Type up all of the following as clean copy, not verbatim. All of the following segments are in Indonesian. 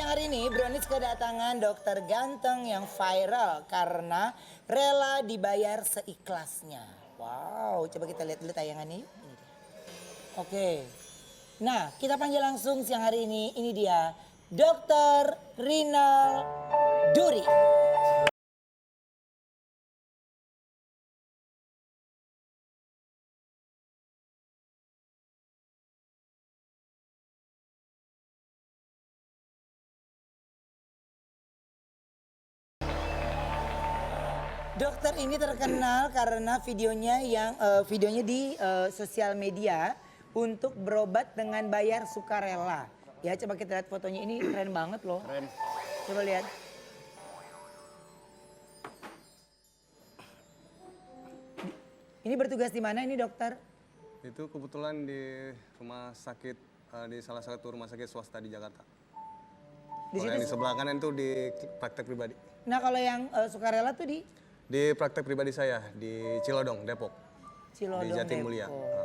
siang hari ini Brownies kedatangan dokter ganteng yang viral karena rela dibayar seikhlasnya. Wow, coba kita lihat dulu tayangannya yuk. Ini dia. Oke. Nah, kita panggil langsung siang hari ini. Ini dia Dokter Rinal Duri. Dokter ini terkenal karena videonya di sosial media untuk berobat dengan bayar sukarela. Ya coba kita lihat fotonya, ini keren banget loh. Keren. Coba lihat. Ini bertugas di mana ini dokter? Itu kebetulan di rumah sakit, di salah satu rumah sakit swasta di Jakarta. Di Kalau situ. yang di sebelah kanan itu di praktek pribadi. Nah kalau yang sukarela tuh di Di praktek pribadi saya, di Cilodong, Depok. Cilodong, di Jatimulya. Depok.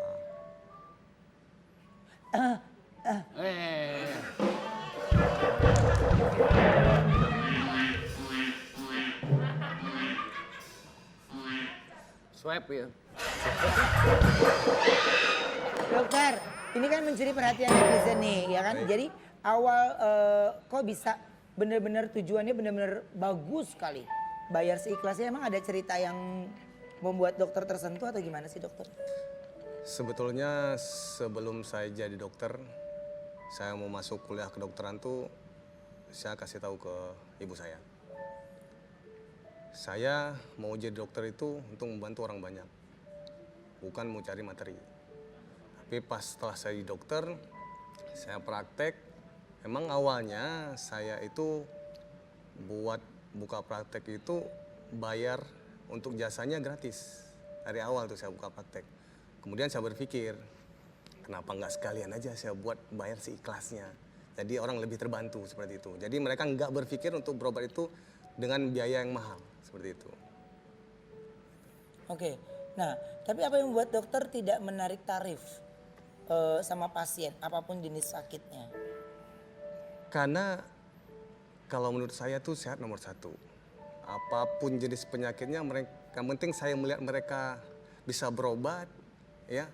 Swipe ya. Dokter, ini kan mencuri perhatian netizen nih, ya kan? Baik. Jadi awal kok bisa bener-bener tujuannya bener-bener bagus sekali. Bayar seikhlasnya, emang ada cerita yang membuat dokter tersentuh atau gimana sih dokter? Sebetulnya sebelum saya jadi dokter, saya mau masuk kuliah kedokteran tuh, saya kasih tahu ke ibu saya. Saya mau jadi dokter itu untuk membantu orang banyak, bukan mau cari materi. Tapi pas setelah saya jadi dokter, saya praktek, emang awalnya saya itu buat buka praktek itu bayar untuk jasanya gratis. Dari awal tuh saya buka praktek. Kemudian saya berpikir, kenapa nggak sekalian aja saya buat bayar seikhlasnya. Jadi orang lebih terbantu seperti itu. Jadi mereka nggak berpikir untuk berobat itu dengan biaya yang mahal, seperti itu. Oke, nah tapi apa yang membuat dokter tidak menarik tarif sama pasien, apapun jenis sakitnya? Karena kalau menurut saya tuh sehat nomor satu. Apapun jenis penyakitnya, yang penting saya melihat mereka bisa berobat, ya,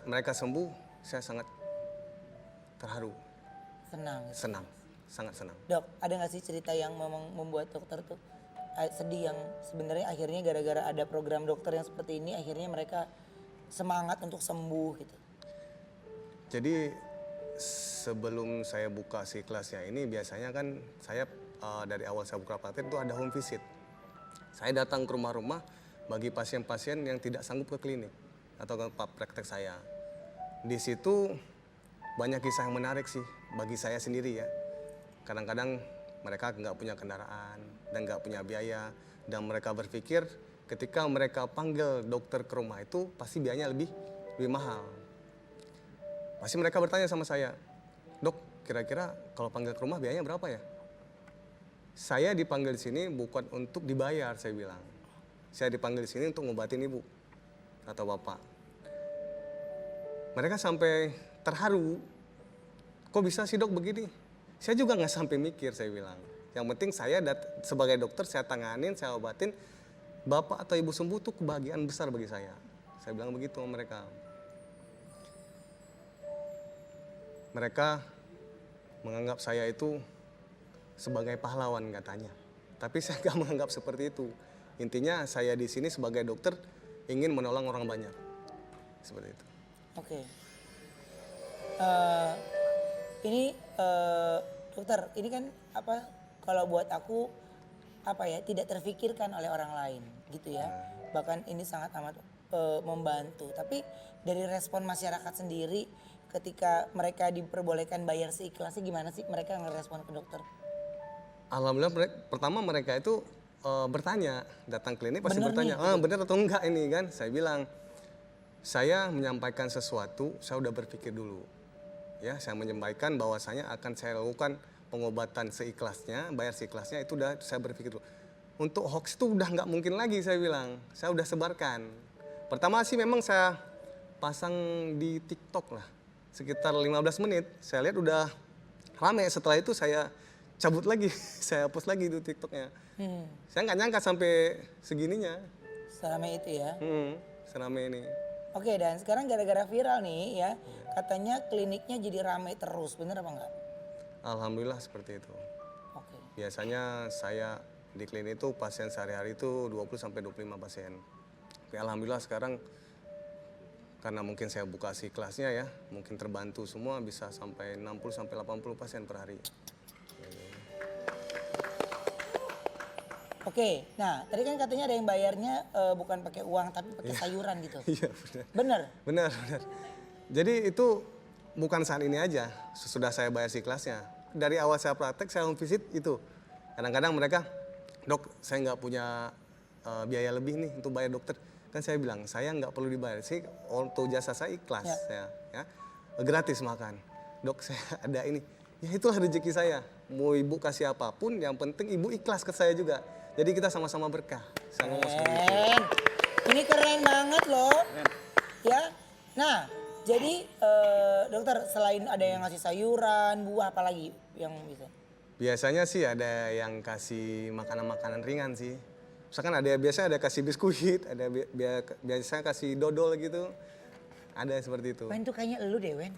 mereka sembuh, saya sangat terharu, Senang. senang, sangat senang. Dok, ada nggak sih cerita yang memang membuat dokter tuh sedih yang sebenarnya akhirnya gara-gara ada program dokter yang seperti ini akhirnya mereka semangat untuk sembuh gitu? Jadi sebelum saya buka si kelasnya ini biasanya kan saya dari awal saya buka praktek itu ada home visit. Saya datang ke rumah-rumah bagi pasien-pasien yang tidak sanggup ke klinik atau ke praktek saya. Di situ banyak kisah yang menarik sih bagi saya sendiri ya. Kadang-kadang mereka nggak punya kendaraan dan nggak punya biaya dan mereka berpikir ketika mereka panggil dokter ke rumah itu pasti biayanya lebih mahal. Pasti mereka bertanya sama saya, dok kira-kira kalau panggil ke rumah biayanya berapa ya? Saya dipanggil di sini bukan untuk dibayar, saya bilang. Saya dipanggil di sini untuk ngobatin ibu atau bapak. Mereka sampai terharu, kok bisa sih dok begini? Saya juga nggak sampai mikir, saya bilang. Yang penting saya sebagai dokter saya tanganin, saya obatin. Bapak atau ibu sembuh tuh kebahagiaan besar bagi saya. Saya bilang begitu sama mereka. Mereka menganggap saya itu sebagai pahlawan katanya. Tapi saya nggak menganggap seperti itu. Intinya saya di sini sebagai dokter ingin menolong orang banyak. Seperti itu. Oke. Dokter, ini kan apa kalau buat aku apa ya tidak terfikirkan oleh orang lain gitu ya. Bahkan ini sangat amat membantu. Tapi dari respon masyarakat sendiri ketika mereka diperbolehkan bayar seikhlasnya gimana sih mereka ngerespon ke dokter? Alhamdulillah pertama mereka itu bertanya, datang klinik pasti Bener bertanya, nih? benar atau enggak ini kan? Saya bilang, saya menyampaikan sesuatu, saya udah berpikir dulu. Ya, saya menyampaikan bahwasanya akan saya lakukan pengobatan seikhlasnya, bayar seikhlasnya itu udah saya berpikir dulu. Untuk hoax itu udah nggak mungkin lagi saya bilang, saya udah sebarkan. Pertama sih memang saya pasang di TikTok lah, sekitar 15 menit. Saya lihat udah rame, setelah itu saya cabut lagi, saya hapus lagi itu TikToknya. Saya nggak nyangka sampai segininya. Seramai itu ya. Seramai ini. Oke, dan sekarang gara-gara viral nih ya, katanya kliniknya jadi ramai terus, bener apa enggak? Alhamdulillah seperti itu. Oke. Biasanya saya di klinik itu pasien sehari-hari itu 20-25 pasien. Tapi alhamdulillah sekarang karena mungkin saya buka si kelasnya ya, mungkin terbantu semua bisa sampai 60-80 pasien per hari. Oke, nah tadi kan katanya ada yang bayarnya bukan pakai uang tapi pakai sayuran gitu. Iya benar. Bener? Benar. Jadi itu bukan saat ini aja, sudah saya bayar si kelasnya. Dari awal saya praktek, saya home visit itu. Kadang-kadang mereka, dok saya nggak punya biaya lebih nih untuk bayar dokter. Kan saya bilang, saya nggak perlu dibayar. Sih untuk jasa saya ikhlas, saya ya. Gratis makan. Dok saya ada ini. Ya itulah rezeki saya. Mau ibu kasih apapun, yang penting ibu ikhlas ke saya juga. Jadi kita sama-sama berkah. Saya ngomong seperti itu. Ini keren banget loh. Ya. Nah, jadi dokter selain ada yang ngasih sayuran, buah apalagi yang bisa? Biasanya sih ada yang kasih makanan-makanan ringan sih. Misalkan biasanya ada kasih biskuit, ada biasanya kasih dodol gitu. Ada seperti itu. Wen tuh kayaknya elu deh, Wen.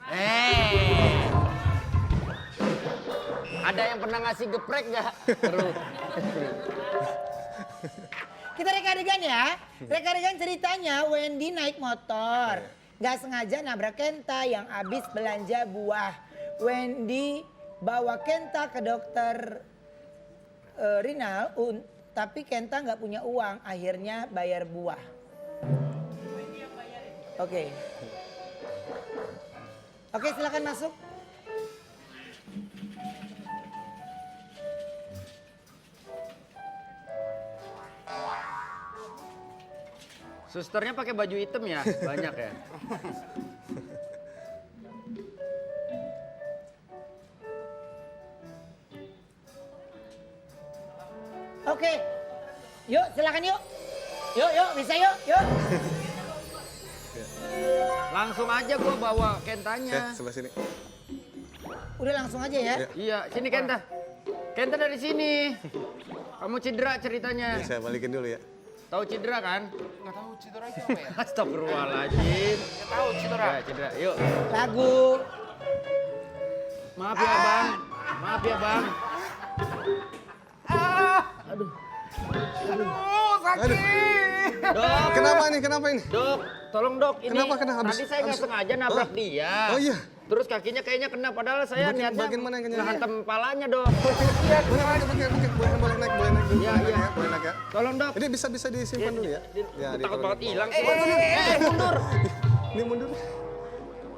Ada yang pernah ngasih geprek gak? Terus. Kita reka adegan ya. Reka adegan ceritanya Wendy naik motor. Gak sengaja nabrak Kenta yang habis belanja buah. Wendy bawa Kenta ke dokter Rinal, tapi Kenta nggak punya uang. Akhirnya bayar buah. Oke. Oke, silakan masuk. Susternya pakai baju hitam ya? Banyak ya? Oke. Yuk, silakan yuk. Yuk, bisa yuk. Langsung aja gua bawa Oke, Kentanya. sebelah sini. Udah langsung aja ya. Iya, sini Kenta. Kenta dari sini. Kamu cedera ceritanya. Saya balikin dulu ya. Tahu cedera kan? Nggak tahu cedera itu apa ya? Astagfirullahaladzim. Nggak tahu cedera. Ya, cedera. Yuk. Lagu. Maaf ya, Bang. Maaf ya, Bang. Aduh, sakit. Dok, Kenapa ini? Dok, tolong dok. Ini Kenapa? tadi saya nggak sengaja nabrak dia. Oh iya. Terus kakinya kayaknya kena, padahal saya niatnya bagian mana yang kena? ngehantam kepalanya, Dok. Boleh naik dulu. Iya. Boleh naik ya. Tolong, Dok. Ini bisa disimpan dulu ya. Ya, Takut banget hilang. mundur. Ini mundur.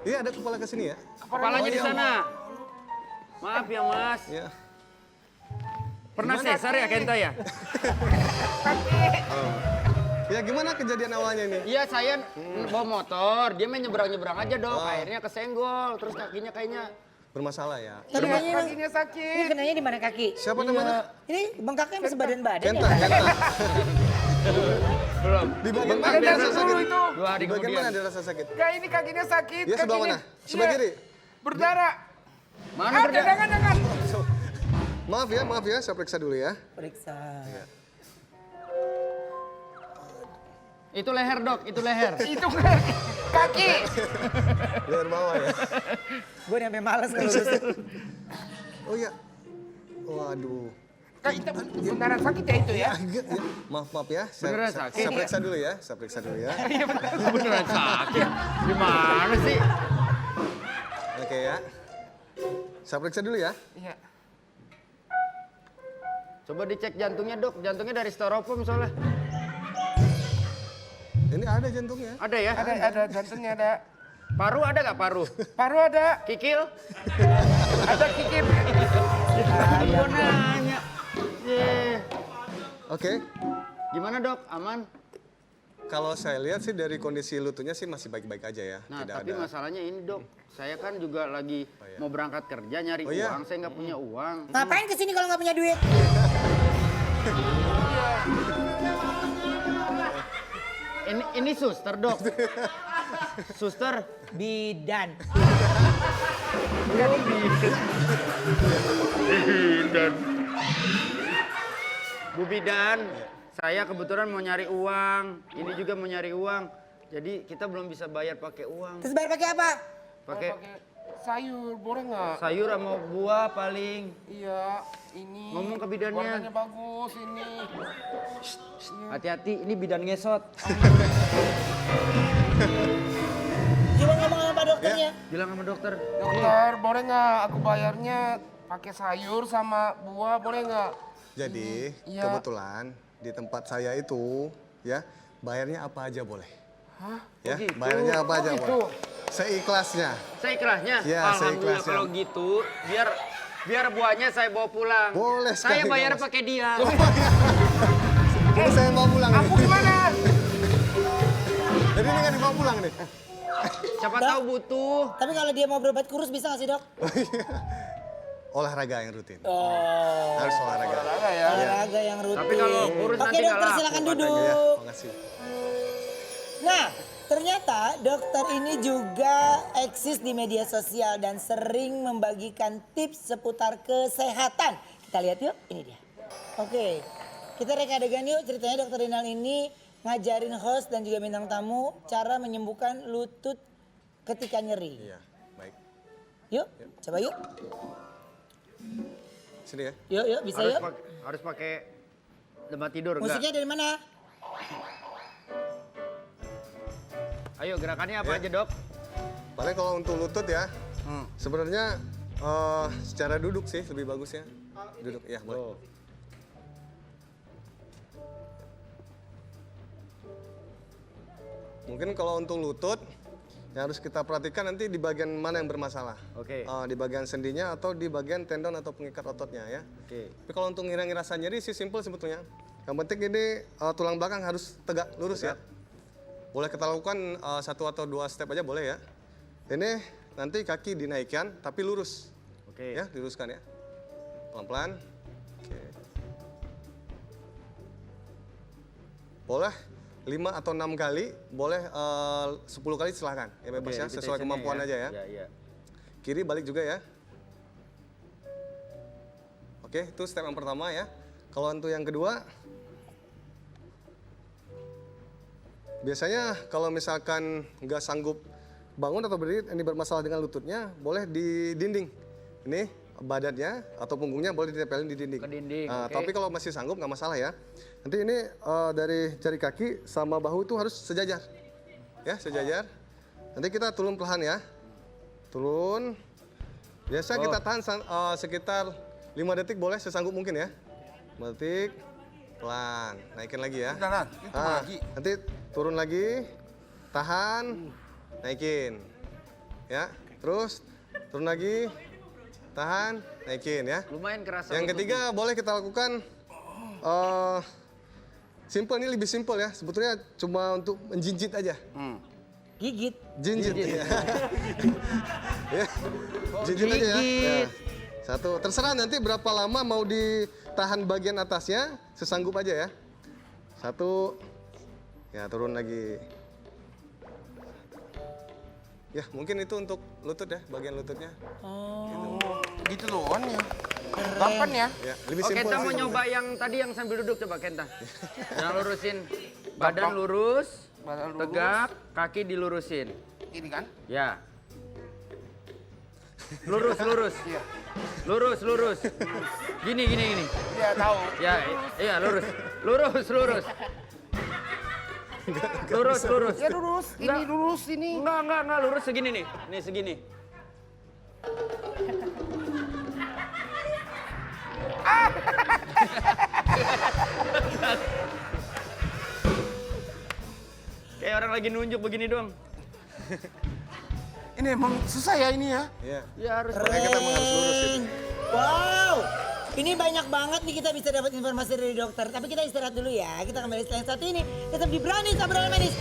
Iya, ada kepala ke sini ya. Kepalanya di sana. Maaf ya, Mas. Ya. Pernah sesar ya, Kenta ya? Ya gimana kejadian awalnya ini? Iya, saya bawa motor. Dia main nyebrang-nyebrang aja, Dok. Akhirnya kesenggol. Terus kakinya kayaknya Bermasalah ya. Tapi kayaknya Kakinya ini sakit. kenanya di mana kaki? Siapa namanya? Ini bengkaknya masih badan-badan Kenta. ya? belum. Di bagian mana Bengkak dia rasa dulu sakit? itu. 2 hari Di bagian mana kemudian. dia rasa sakit? Kayak ini kakinya sakit. Ya sebelah kakinya. mana? Sebelah Iya. kiri? Berdarah. Mana berdarah? Jangan. Maaf ya, saya periksa dulu ya. Periksa. Itu leher, Dok. Itu leher. Itu kaki. Leher bawah ya. Gue sampai males kalau lurus. Oh iya. Waduh. Kayak itu beneran sakit ya itu ya? Agak ya. Maaf ya. Beneran sakit? Saya periksa dulu ya. Beneran sakit. Gimana sih? Oke ya. Saya periksa dulu ya. Iya. Coba dicek jantungnya, Dok. Jantungnya dari styrofoam soalnya. Ini ada jantungnya. Ada ya? Ada jantungnya ada. Paru ada nggak paru? Paru ada. Kikil? Ada kikir. Gua nanya. Oke. Gimana, Dok? Aman? Kalau saya lihat sih dari kondisi lututnya sih masih baik-baik aja ya. Nah, Tidak tapi ada. masalahnya ini, Dok. Saya kan juga lagi iya. mau berangkat kerja nyari Oh, iya? uang. Saya nggak punya uang. Ngapain kesini kalau nggak punya duit? Ini suster, Dok. Suster. Bidan. Bidan. Bu Bidan, saya kebetulan mau nyari uang. Ini juga mau nyari uang. Jadi kita belum bisa bayar pakai uang. Terus bayar pakai apa? Pakai Pakai sayur, boleh nggak? sayur sama buah paling. Iya, ini. Ngomong ke bidannya. Warnanya bagus ini. Hati-hati, ini bidan ngesot. Gimana ngomong sama Pak dokternya? Bilang sama dokter. Dokter, boleh nggak aku bayarnya pakai sayur sama buah, boleh nggak? Jadi Iya. kebetulan di tempat saya itu ya bayarnya apa aja boleh. Hah? Ya, Oh, gitu. bayarnya apa aja gitu. boleh. Seikhlasnya. Saya ikhlasnya. Ya, Alhamdulillah seikhlasnya. kalau gitu, biar buahnya saya bawa pulang. Boleh Saya sekali, bayar Mas. pakai dia. Jadi saya mau pulang Aku nih. gimana? Jadi ini kan dibawa pulang nih. Siapa tahu butuh. Tapi kalau dia mau berobat kurus bisa nggak sih dok? Olahraga yang rutin. Oh, Harus olahraga. Olahraga ya. olahraga yang rutin. Tapi kalau kurus Oke nanti dokter nggak silakan laku duduk. Ya, makasih. Nah, ternyata dokter ini juga eksis di media sosial dan sering membagikan tips seputar kesehatan. Kita lihat yuk, ini dia. Oke, kita reka adegan yuk. Ceritanya dokter Rinal ini ngajarin host dan juga bintang tamu cara menyembuhkan lutut ketika nyeri. Iya, baik. Yuk, coba yuk. Sini ya. Yuk, bisa yuk. Harus pakai tempat tidur enggak? Musiknya dari mana? Ayo gerakannya apa Ya. aja, Dok? Paling kalau untuk lutut ya, sebenarnya secara duduk sih lebih bagus ya. Duduk, ya boleh. Mungkin kalau untuk lutut, yang harus kita perhatikan nanti di bagian mana yang bermasalah. Oke. Di bagian sendinya atau di bagian tendon atau pengikat ototnya ya. Oke. Tapi kalau untuk ngilangi rasa nyeri sih simple sebetulnya. Yang penting ini tulang belakang harus tegak, lurus ya. Boleh kita lakukan satu atau dua step aja boleh ya. Ini nanti kaki dinaikkan tapi lurus. Oke. Ya, diluruskan ya. Pelan-pelan. Oke. Boleh 5 atau 6 kali, boleh 10 kali silahkan. Ya bebas ya, sesuai kemampuan aja ya. Iya, iya. Kiri balik juga ya. Oke, itu step yang pertama ya. Kalau untuk yang kedua, biasanya kalau misalkan nggak sanggup bangun atau berdiri, ini bermasalah dengan lututnya, boleh di dinding. Ini badannya atau punggungnya boleh ditempelin di dinding. Ke dinding, Nah, oke. tapi kalau masih sanggup nggak masalah ya. Nanti ini dari jari kaki sama bahu itu harus sejajar. Ya, sejajar. Nanti kita turun perlahan ya. Turun. Biasa kita tahan sekitar 5 detik boleh sesanggup mungkin ya. 5 detik. Pelan. Naikin lagi ya. Udah lah, itu lagi. Nanti turun lagi. Tahan. Naikin. Ya. Terus turun lagi. Tahan. Naikin ya. Lumayan kerasa. Yang lututnya. ketiga boleh kita lakukan simple, ini lebih simple ya. Sebetulnya cuma untuk menjinjit aja. Gigit. Jinjit. Ya. Ya. Jinjit aja ya. gigit. Ya. Satu. Terserah nanti berapa lama mau ditahan bagian atasnya, sesanggup aja ya. Satu. Ya, turun lagi. Ya, mungkin itu untuk lutut ya, bagian lututnya. Gitu doang ya. Gampang ya. Ya, lebih Oke, simple Kenta sih mau sebetulnya. nyoba yang tadi yang sambil duduk coba Kenta. Yang lurusin badan lurus, Badan lurus. tegak, kaki dilurusin. Ini kan? Ya. Lurus, lurus. Iya. Lurus, lurus. Gini, gini, gini. Iya tahu. Ya, iya lurus. Lurus, lurus. Lurus, lurus. Ya lurus, ini lurus ini. Enggak, lurus segini nih. Nih, segini. Kayak orang lagi nunjuk begini doang. Ini emang susah ya ini ya. Iya. Ya harus. Makanya kita harus lurus gitu. Wow, ini banyak banget nih kita bisa dapat informasi dari dokter. Tapi kita istirahat dulu ya. Kita kembali setelah yang satu ini. Tetap di Brownies, obrolan manis.